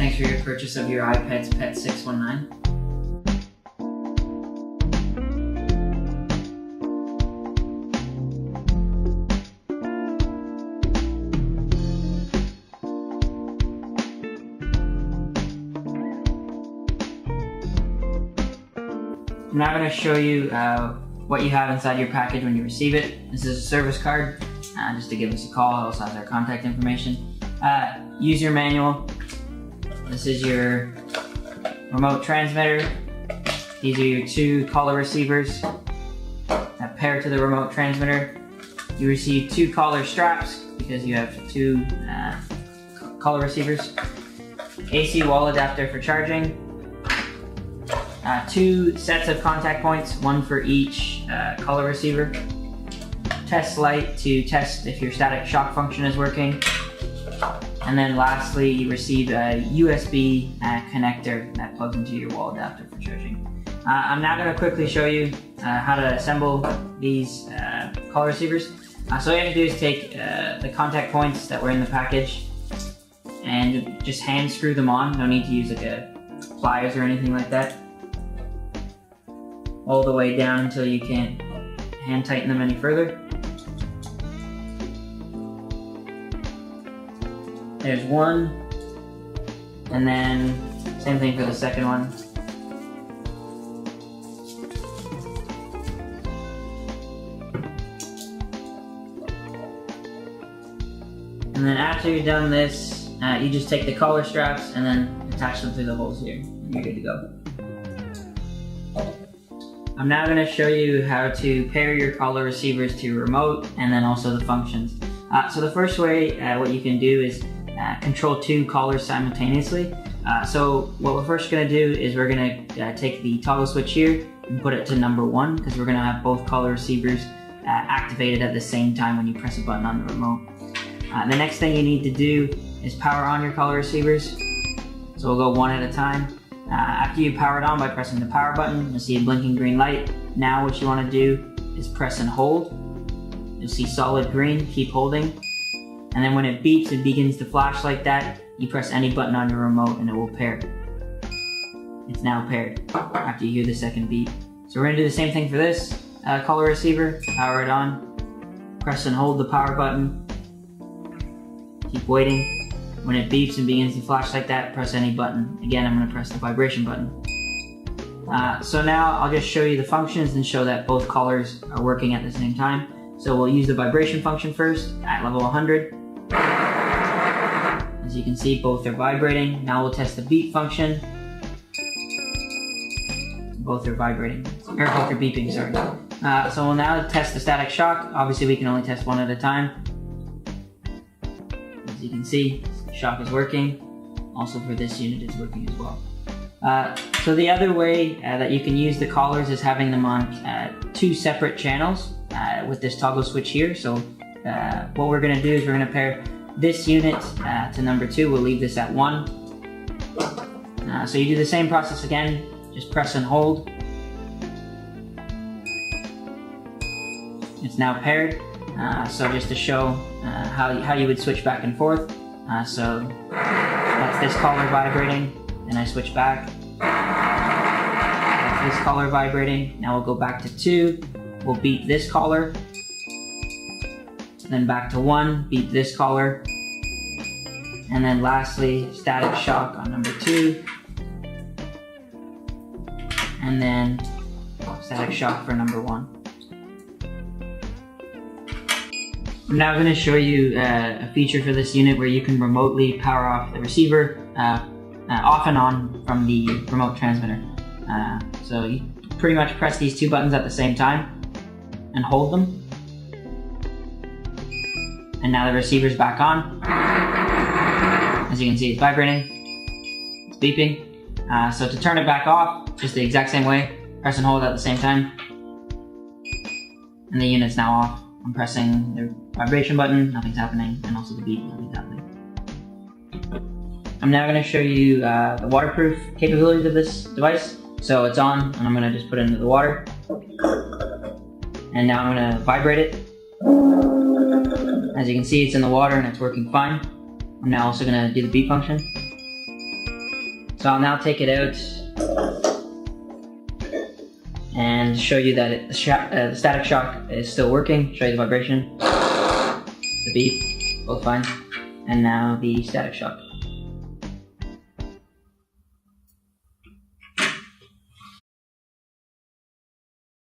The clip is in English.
Thanks for your purchase of your IPets PET619. I'm now going to show you what you have inside your package when you receive it. This is a service card, just to give us a call. It also has our contact information. Use your manual. This is your remote transmitter. These are your two collar receivers that pair to the remote transmitter. You receive two collar straps because you have two collar receivers. AC wall adapter for charging. Two sets of contact points, one for each collar receiver. Test light to test if your static shock function is working. And then lastly, you receive a USB connector that plugs into your wall adapter for charging. I'm now going to quickly show you how to assemble these collar receivers. So all you have to do is take the contact points that were in the package and just hand screw them on. No need to use like pliers or anything like that. All the way down until you can't hand tighten them any further. There's one, and then same thing for the second one. And then after you've done this, you just take the collar straps and then attach them through the holes here, and you're good to go. I'm now going to show you how to pair your collar receivers to your remote and then also the functions. So the first way, what you can do is control two collars simultaneously. So what we're first going to do is we're going to take the toggle switch here and put it to number 1 because we're going to have both collar receivers activated at the same time when you press a button on the remote. The next thing you need to do is power on your collar receivers. So we'll go one at a time. After you power it on by pressing the power button, you'll see a blinking green light. Now what you want to do is press and hold. You'll see solid green, keep holding. And then when it beeps and begins to flash like that, you press any button on your remote and it will pair. It's now paired after you hear the second beep. So we're going to do the same thing for this collar receiver. Power it on, press and hold the power button, keep waiting. When it beeps and begins to flash like that, press any button. Again, I'm going to press the vibration button. So now I'll just show you the functions and show that both collars are working at the same time. So we'll use the vibration function first at level 100. As you can see, both are vibrating. Now we'll test the beep function. Both are vibrating, or both are beeping, sorry. So we'll now test the static shock. Obviously we can only test one at a time. As you can see, shock is working. Also for this unit it's working as well. So the other way that you can use the collars is having them on two separate channels with this toggle switch here. So what we're going to do is we're going to pair this unit to number 2. We'll leave this at 1. So you do the same process again, just press and hold. It's now paired. So just to show how you would switch back and forth. So that's this collar vibrating, and I switch back. That's this collar vibrating. Now we'll go back to 2. We'll beep this collar. Then back to 1, beep this collar. And then lastly, static shock on number 2. And then static shock for number 1. I'm now going to show you a feature for this unit where you can remotely power off the receiver off and on from the remote transmitter. So you pretty much press these two buttons at the same time and hold them. And now the receiver's back on. As you can see, it's vibrating, it's beeping. So to turn it back off, just the exact same way, press and hold at the same time. And the unit's now off. I'm pressing the vibration button, nothing's happening, and also the beep, nothing's happening. I'm now going to show you the waterproof capabilities of this device. So it's on, and I'm going to just put it into the water. And now I'm going to vibrate it. As you can see, it's in the water and it's working fine. I'm now also going to do the beep function. So I'll now take it out and show you that the static shock is still working. Show you the vibration, the beep, both fine, and now the static shock.